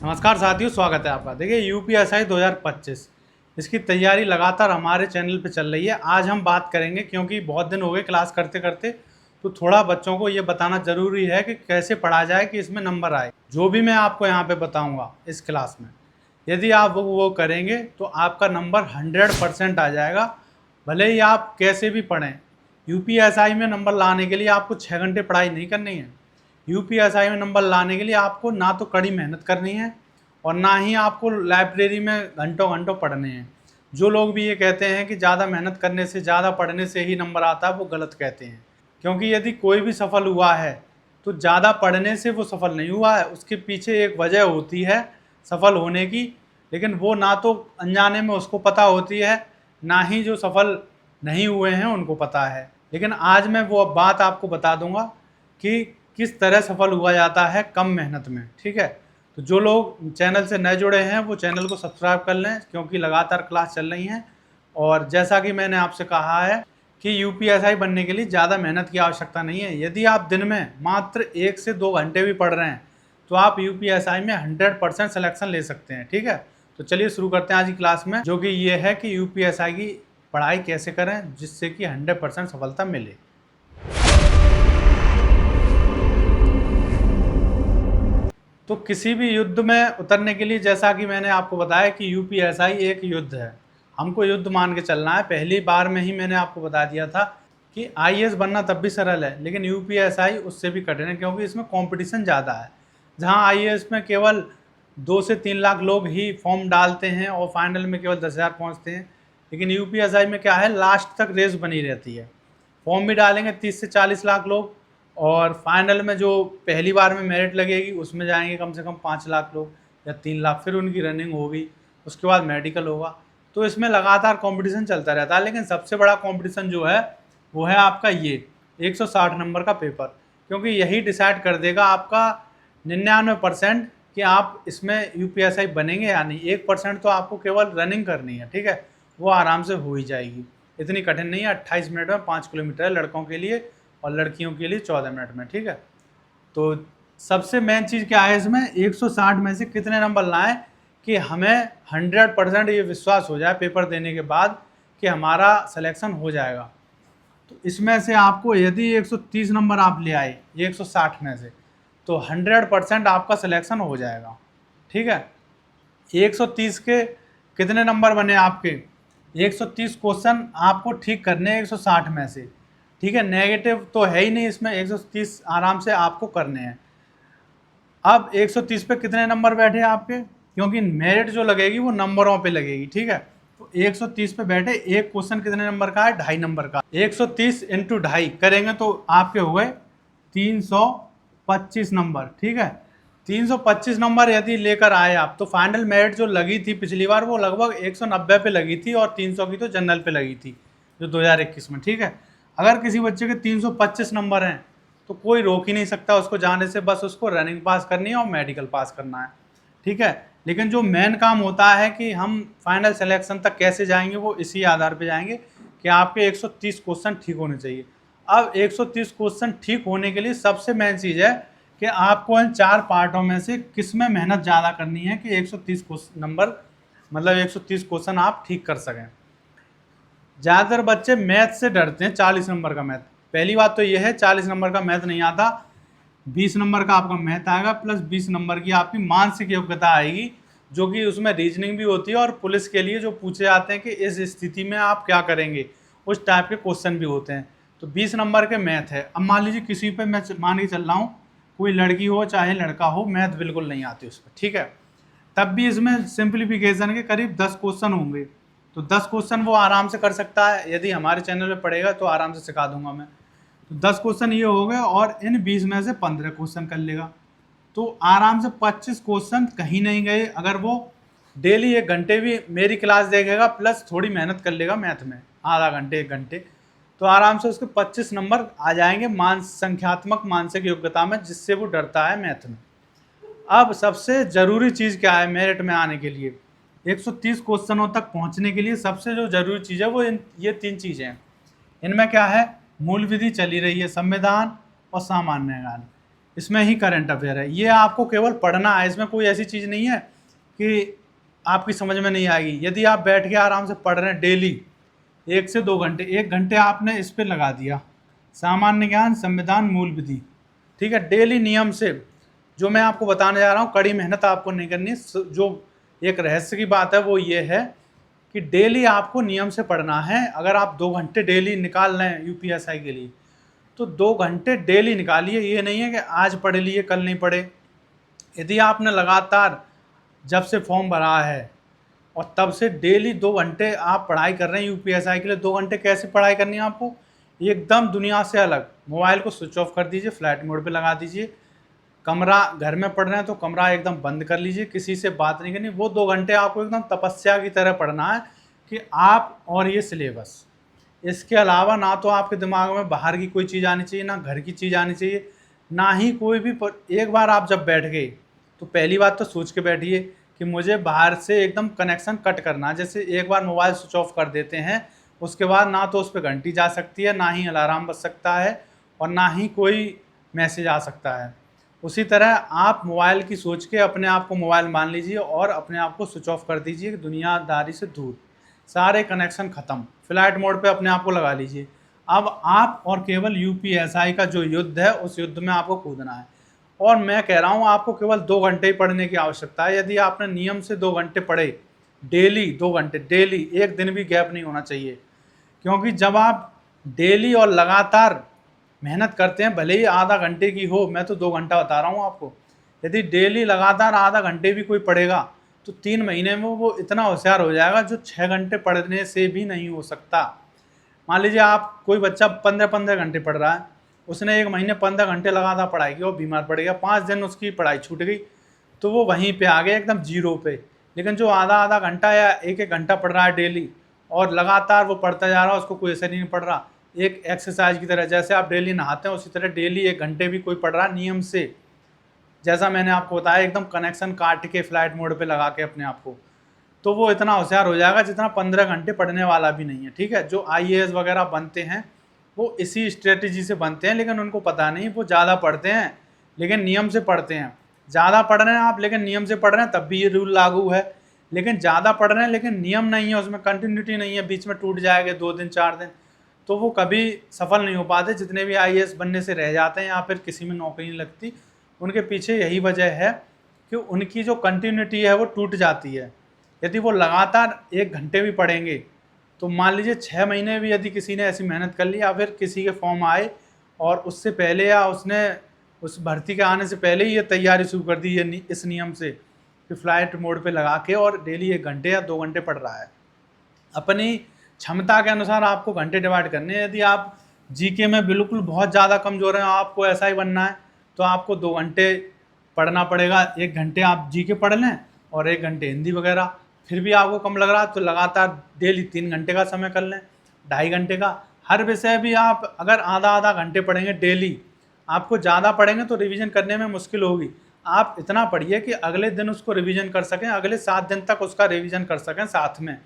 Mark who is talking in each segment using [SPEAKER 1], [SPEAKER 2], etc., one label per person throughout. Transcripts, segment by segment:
[SPEAKER 1] नमस्कार साथियों, स्वागत है आपका। देखिए यूपीएसआई 2025 इसकी तैयारी लगातार हमारे चैनल पे चल रही है। आज हम बात करेंगे क्योंकि बहुत दिन हो गए क्लास करते करते, तो थोड़ा बच्चों को ये बताना ज़रूरी है कि कैसे पढ़ा जाए कि इसमें नंबर आए। जो भी मैं आपको यहाँ पे बताऊँगा इस क्लास में, यदि आप वो करेंगे तो आपका नंबर 100% आ जाएगा। भले ही आप कैसे भी पढ़ें, यूपीएसआई में नंबर लाने के लिए आपको 6 घंटे पढ़ाई नहीं करनी है। यूपीएसआई में नंबर लाने के लिए आपको ना तो कड़ी मेहनत करनी है और ना ही आपको लाइब्रेरी में घंटों घंटों पढ़ने हैं। जो लोग भी ये कहते हैं कि ज़्यादा मेहनत करने से, ज़्यादा पढ़ने से ही नंबर आता है, वो गलत कहते हैं। क्योंकि यदि कोई भी सफल हुआ है तो ज़्यादा पढ़ने से वो सफल नहीं हुआ है, उसके पीछे एक वजह होती है सफल होने की, लेकिन वो ना तो अनजाने में उसको पता होती है, ना ही जो सफल नहीं हुए हैं उनको पता है। लेकिन आज मैं वो बात आपको बता दूंगा कि किस तरह सफल हुआ जाता है कम मेहनत में। ठीक है, तो जो लोग चैनल से नए जुड़े हैं वो चैनल को सब्सक्राइब कर लें, क्योंकि लगातार क्लास चल रही हैं। और जैसा कि मैंने आपसे कहा है कि यूपीएसआई बनने के लिए ज़्यादा मेहनत की आवश्यकता नहीं है। यदि आप दिन में मात्र 1 से 2 घंटे भी पढ़ रहे हैं तो आप यूपीएसआई में 100% सिलेक्शन ले सकते हैं। ठीक है, तो चलिए शुरू करते हैं आज की क्लास में, जो कि ये है कि यूपीएसआई की पढ़ाई कैसे करें जिससे कि 100% सफलता मिले। तो किसी भी युद्ध में उतरने के लिए, जैसा कि मैंने आपको बताया कि यूपीएसआई एक युद्ध है, हमको युद्ध मान के चलना है। पहली बार में ही मैंने आपको बता दिया था कि आईएएस बनना तब भी सरल है, लेकिन यूपीएसआई उससे भी कठिन है, क्योंकि इसमें कंपटीशन ज़्यादा है। जहां आईएएस में केवल 2 से 3 लाख लोग ही फॉर्म डालते हैं और फाइनल में केवल 10,000 पहुँचते हैं, लेकिन यूपीएसआई में क्या है, लास्ट तक रेस बनी रहती है। फॉर्म भी डालेंगे 30 से 40 लाख लोग, और फाइनल में जो पहली बार में मेरिट लगेगी उसमें जाएंगे कम से कम 5 लाख लोग या 3 लाख, फिर उनकी रनिंग होगी, उसके बाद मेडिकल होगा। तो इसमें लगातार कंपटीशन चलता रहता है। लेकिन सबसे बड़ा कंपटीशन जो है वो है आपका ये 160 नंबर का पेपर, क्योंकि यही डिसाइड कर देगा आपका 99% कि आप इसमें यूपीएसआई बनेंगे या नहीं। 1% तो आपको केवल रनिंग करनी है। ठीक है, वो आराम से हो ही जाएगी, इतनी कठिन नहीं है। 28 मिनट में 5 किलोमीटर है लड़कों के लिए, और लड़कियों के लिए 14 मिनट में। ठीक है, तो सबसे मेन चीज़ क्या है इसमें, 160 में से कितने नंबर लाएं कि हमें 100% ये विश्वास हो जाए पेपर देने के बाद कि हमारा सिलेक्शन हो जाएगा। तो इसमें से आपको यदि 130 नंबर आप ले आए 160 में से, तो 100% आपका सिलेक्शन हो जाएगा। ठीक है, 130 के कितने नंबर बने आपके, 130 क्वेश्चन आपको ठीक करने हैं 160 में से। ठीक है, नेगेटिव तो है ही नहीं इसमें, 130 आराम से आपको करने हैं। अब 130 पे कितने नंबर बैठे आपके, क्योंकि मेरिट जो लगेगी वो नंबरों पे लगेगी। ठीक है, तो 130 पे बैठे, एक क्वेश्चन कितने नंबर का है, 2.5 नंबर का। 130 इंटू 2.5 करेंगे तो आपके हो गए 325 नंबर। ठीक है, 325 नंबर यदि लेकर आए आप, तो फाइनल मेरिट जो लगी थी पिछली बार वो लगभग 190 पे लगी थी, और 300 की तो जनरल पे लगी थी जो 2021 में। ठीक है, अगर किसी बच्चे के 325 नंबर हैं तो कोई रोक ही नहीं सकता उसको जाने से, बस उसको रनिंग पास करनी है और मेडिकल पास करना है। ठीक है, लेकिन जो मेन काम होता है कि हम फाइनल सिलेक्शन तक कैसे जाएंगे, वो इसी आधार पे जाएंगे कि आपके 130 क्वेश्चन ठीक होने चाहिए। अब 130 क्वेश्चन ठीक होने के लिए सबसे मेन चीज़ है कि आपको इन 4 पार्टों में से किस में मेहनत ज़्यादा करनी है कि 130 नंबर, मतलब 130 क्वेश्चन आप ठीक कर सकें। ज़्यादातर बच्चे मैथ से डरते हैं, 40 नंबर का मैथ। पहली बात तो यह है 40 नंबर का मैथ नहीं आता, 20 नंबर का आपका मैथ आएगा, प्लस 20 नंबर की आपकी मानसिक योग्यता आएगी, जो कि उसमें रीजनिंग भी होती है, और पुलिस के लिए जो पूछे जाते हैं कि इस स्थिति में आप क्या करेंगे, उस टाइप के क्वेश्चन भी होते हैं। तो 20 नंबर के मैथ है। अब मान लीजिए किसी पे मैं मान के चल रहा हूँ, कोई लड़की हो चाहे लड़का हो, मैथ बिल्कुल नहीं आती उस पर। ठीक है, तब भी इसमें सिंप्लीफिकेशन के करीब 10 क्वेश्चन होंगे, तो 10 क्वेश्चन वो आराम से कर सकता है। यदि हमारे चैनल पे पढ़ेगा तो आराम से सिखा दूंगा मैं। तो 10 क्वेश्चन ये हो गए, और इन 20 में से 15 क्वेश्चन कर लेगा, तो आराम से 25 क्वेश्चन कहीं नहीं गए। अगर वो डेली 1 घंटे भी मेरी क्लास देखेगा, प्लस थोड़ी मेहनत कर लेगा मैथ में आधा घंटे 1 घंटे, तो आराम से उसके 25 नंबर आ जाएंगे संख्यात्मक मानसिक योग्यता में, जिससे वो डरता है मैथ में। अब सबसे ज़रूरी चीज़ क्या है मेरिट में आने के लिए, 130 क्वेश्चनों तक पहुंचने के लिए सबसे जो जरूरी चीज़ है वो ये 3 चीज़ें हैं। इनमें क्या है, मूल विधि चली रही है, संविधान और सामान्य ज्ञान। इसमें ही करंट अफेयर है। ये आपको केवल पढ़ना है, इसमें कोई ऐसी चीज़ नहीं है कि आपकी समझ में नहीं आएगी। यदि आप बैठ के आराम से पढ़ रहे हैं डेली 1 से 2 घंटे, 1 घंटे आपने इस पर लगा दिया, सामान्य ज्ञान, संविधान, मूल विधि, ठीक है, डेली नियम से। जो मैं आपको बताने जा रहा हूँ, कड़ी मेहनत आपको नहीं करनी। जो एक रहस्य की बात है वो ये है कि डेली आपको नियम से पढ़ना है। अगर आप 2 घंटे डेली निकाल रहे हैं यूपीएसआई के लिए, तो 2 घंटे डेली निकालिए। ये नहीं है कि आज पढ़ लिए कल नहीं पढ़े। यदि आपने लगातार जब से फॉर्म भरा है और तब से डेली 2 घंटे आप पढ़ाई कर रहे हैं यूपीएसआई के लिए, 2 घंटे कैसे पढ़ाई करनी है आपको, एकदम दुनिया से अलग। मोबाइल को स्विच ऑफ कर दीजिए, फ्लाइट मोड पे लगा दीजिए, कमरा, घर में पढ़ रहे हैं तो कमरा एकदम बंद कर लीजिए, किसी से बात नहीं करनी। वो 2 घंटे आपको एकदम तपस्या की तरह पढ़ना है कि आप, और ये सिलेबस। इसके अलावा ना तो आपके दिमाग में बाहर की कोई चीज़ आनी चाहिए, ना घर की चीज़ आनी चाहिए, ना ही कोई भी एक बार आप जब बैठ गए तो पहली बात तो सोच के बैठिए कि मुझे बाहर से एकदम कनेक्शन कट करना है। जैसे एक बार मोबाइल स्विच ऑफ कर देते हैं, उसके बाद ना तो उस पर घंटी जा सकती है, ना ही अलार्म बज सकता है, और ना ही कोई मैसेज आ सकता है। उसी तरह आप मोबाइल की सोच के अपने आप को मोबाइल मान लीजिए और अपने आप को स्विच ऑफ कर दीजिए, दुनियादारी से दूर, सारे कनेक्शन ख़त्म, फ्लाइट मोड पे अपने आप को लगा लीजिए। अब आप और केवल यूपीएसआई का जो युद्ध है, उस युद्ध में आपको कूदना है। और मैं कह रहा हूँ आपको केवल 2 घंटे ही पढ़ने की आवश्यकता है। यदि आपने नियम से 2 घंटे पढ़े, डेली 2 घंटे, डेली, एक दिन भी गैप नहीं होना चाहिए। क्योंकि जब आप डेली और लगातार मेहनत करते हैं, भले ही आधा घंटे की हो, मैं तो 2 घंटा बता रहा हूँ आपको, यदि डेली लगातार आधा घंटे भी कोई पढ़ेगा तो 3 महीने में वो इतना होशियार हो जाएगा जो 6 घंटे पढ़ने से भी नहीं हो सकता। मान लीजिए आप, कोई बच्चा 15-15 घंटे पढ़ रहा है, उसने 1 महीने 15 घंटे लगातार पढ़ाई की और बीमार पड़ गया, 5 दिन उसकी पढ़ाई छूट गई, तो वो वहीं पे आ गया एकदम जीरो पे। लेकिन जो आधा आधा घंटा या 1-1 घंटा पढ़ रहा है डेली और लगातार वो पढ़ता जा रहा है, उसको कोई असर ही नहीं पड़ रहा, एक एक्सरसाइज की तरह, जैसे आप डेली नहाते हैं उसी तरह डेली 1 घंटे भी कोई पढ़ रहा है नियम से, जैसा मैंने आपको बताया, एकदम कनेक्शन काट के फ्लाइट मोड पे लगा के अपने आप को, तो वो इतना होशियार हो जाएगा जितना 15 घंटे पढ़ने वाला भी नहीं है। ठीक है, जो आईएएस वगैरह बनते हैं वो इसी स्ट्रेटजी से बनते हैं, लेकिन उनको पता नहीं, वो ज़्यादा पढ़ते हैं लेकिन नियम से पढ़ते हैं। ज़्यादा पढ़ रहे हैं आप लेकिन नियम से पढ़ रहे हैं, तब भी ये रूल लागू है। लेकिन ज़्यादा पढ़ रहे हैं लेकिन नियम नहीं है, उसमें कंटिन्यूटी नहीं है, बीच में टूट जाएगा 2 दिन 4 दिन, तो वो कभी सफल नहीं हो पाते। जितने भी आईएएस बनने से रह जाते हैं या फिर किसी में नौकरी नहीं लगती, उनके पीछे यही वजह है कि उनकी जो कंटिन्यूटी है वो टूट जाती है। यदि वो लगातार 1 घंटे भी पढ़ेंगे तो मान लीजिए 6 महीने भी यदि किसी ने ऐसी मेहनत कर ली, या फिर किसी के फॉर्म आए और उससे पहले या उसने उस भर्ती के आने से पहले ही ये तैयारी शुरू कर दी है इस नियम से कि फ्लाइट मोड पे लगा के और डेली 1 घंटे या 2 घंटे पढ़ रहा है। अपनी क्षमता के अनुसार आपको घंटे डिवाइड करने हैं। यदि आप जीके में बिल्कुल बहुत ज़्यादा कमज़ोर हैं, आपको ऐसा ही बनना है, तो आपको 2 घंटे पढ़ना पड़ेगा। 1 घंटे आप जीके पढ़ लें और 1 घंटे हिंदी वगैरह। फिर भी आपको कम लग रहा है तो लगातार डेली 3 घंटे का समय कर लें, 2.5 घंटे का। हर विषय भी आप अगर आधा आधा घंटे पढ़ेंगे डेली, आपको ज़्यादा पढ़ेंगे तो रिवीजन करने में मुश्किल होगी। आप इतना पढ़िए कि अगले दिन उसको रिवीजन कर सकें, अगले 7 दिन तक उसका रिवीजन कर सकें साथ में,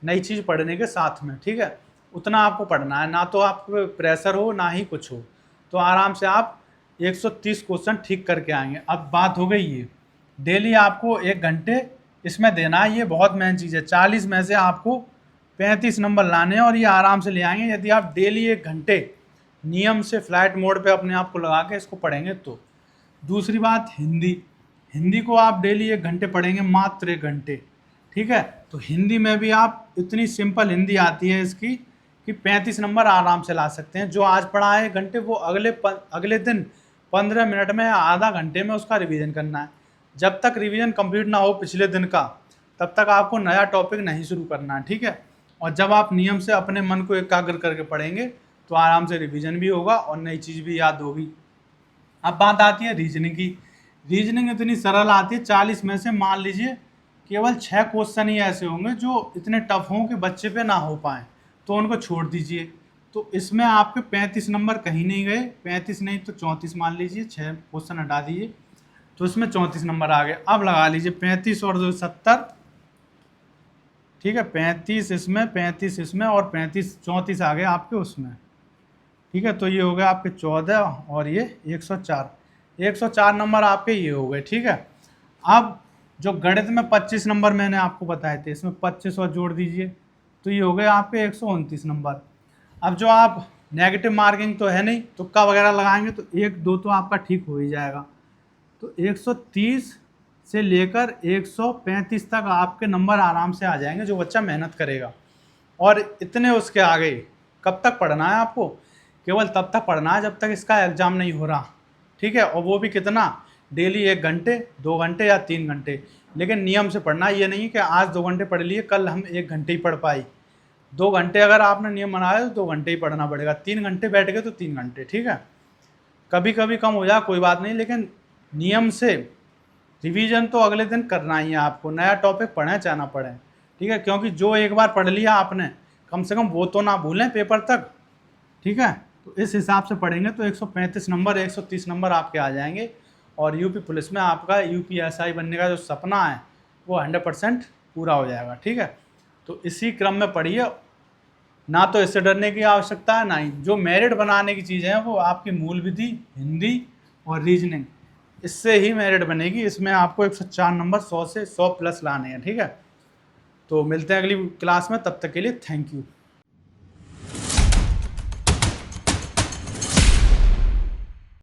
[SPEAKER 1] नई चीज़ पढ़ने के साथ में। ठीक है, उतना आपको पढ़ना है, ना तो आपको प्रेशर हो ना ही कुछ हो, तो आराम से आप 130 क्वेश्चन ठीक करके आएंगे। अब बात हो गई ये, डेली आपको 1 घंटे इसमें देना है, ये बहुत मेन चीज़ है। 40 में से आपको 35 नंबर लाने हैं और ये आराम से ले आएंगे यदि आप डेली 1 घंटे नियम से फ्लाइट मोड पे अपने आप को लगा के इसको पढ़ेंगे तो। दूसरी बात, हिंदी को आप डेली 1 घंटे पढ़ेंगे, मात्र 1 घंटे। ठीक है, तो हिंदी में भी आप, इतनी सिंपल हिंदी आती है इसकी कि 35 नंबर आराम से ला सकते हैं। जो आज पढ़ा है 1 घंटे, वो अगले दिन 15 मिनट में या आधा घंटे में उसका रिवीजन करना है। जब तक रिवीजन कंप्लीट ना हो पिछले दिन का, तब तक आपको नया टॉपिक नहीं शुरू करना है। ठीक है, और जब आप नियम से अपने मन को एकाग्र करके पढ़ेंगे तो आराम से रिवीजन भी होगा और नई चीज़ भी याद होगी। अब बात आती है रीजनिंग की। रीजनिंग इतनी सरल आती है, 40 में से मान लीजिए केवल 6 क्वेश्चन ही ऐसे होंगे जो इतने टफ हों कि बच्चे पे ना हो पाए, तो उनको छोड़ दीजिए। तो इसमें आपके 35 नंबर कहीं नहीं गए, 35 नहीं तो 34 मान लीजिए, 6 क्वेश्चन हटा दीजिए तो इसमें 34 नंबर आ गए। अब लगा लीजिए 35 और 2 70, ठीक है, 35 इसमें, 35 इसमें और 35, 34 आ गए आपके उसमें। ठीक है, तो ये हो गया आपके 14 और ये 104। 104 नंबर आपके ये हो गए, ठीक है। अब जो गणित में 25 नंबर मैंने आपको बताए थे, इसमें 25 और जोड़ दीजिए, तो ये हो गए आपके 129 नंबर। अब जो आप नेगेटिव मार्किंग तो है नहीं, तुक्का वगैरह लगाएंगे तो एक दो तो आपका ठीक हो ही जाएगा। तो 130 से लेकर 135 तक आपके नंबर आराम से आ जाएंगे, जो बच्चा मेहनत करेगा। और इतने उसके आगे कब तक पढ़ना है आपको? केवल तब तक पढ़ना है जब तक इसका एग्ज़ाम नहीं हो रहा, ठीक है। और वो भी कितना? डेली 1 घंटे, 2 घंटे या 3 घंटे, लेकिन नियम से पढ़ना। ये नहीं कि आज 2 घंटे पढ़ लिए, कल हम 1 घंटे ही पढ़ पाई। 2 घंटे अगर आपने नियम बनाया तो 2 घंटे ही पढ़ना पड़ेगा। 3 घंटे बैठ गए तो 3 घंटे, ठीक है। कभी कभी कम हो जाए कोई बात नहीं, लेकिन नियम से रिवीजन तो अगले दिन करना ही है आपको, नया टॉपिक पढ़ें चाहे ना पढ़ें, ठीक है। क्योंकि जो एक बार पढ़ लिया आपने, कम से कम वो तो ना भूलें पेपर तक, ठीक है। तो इस हिसाब से पढ़ेंगे तो 135 नंबर, 130 नंबर आपके आ जाएंगे। और यूपी पुलिस में आपका यूपीएसआई बनने का जो सपना है वो 100% पूरा हो जाएगा, ठीक है। तो इसी क्रम में पढ़िए, ना तो इससे डरने की आवश्यकता है, ना ही जो मेरिट बनाने की चीज़ें हैं वो आपकी मूल विधि, हिंदी और रीजनिंग, इससे ही मेरिट बनेगी। इसमें आपको 104 नंबर 100 से 100 प्लस लाने हैं, ठीक है। तो मिलते हैं अगली क्लास में, तब तक के लिए थैंक यू।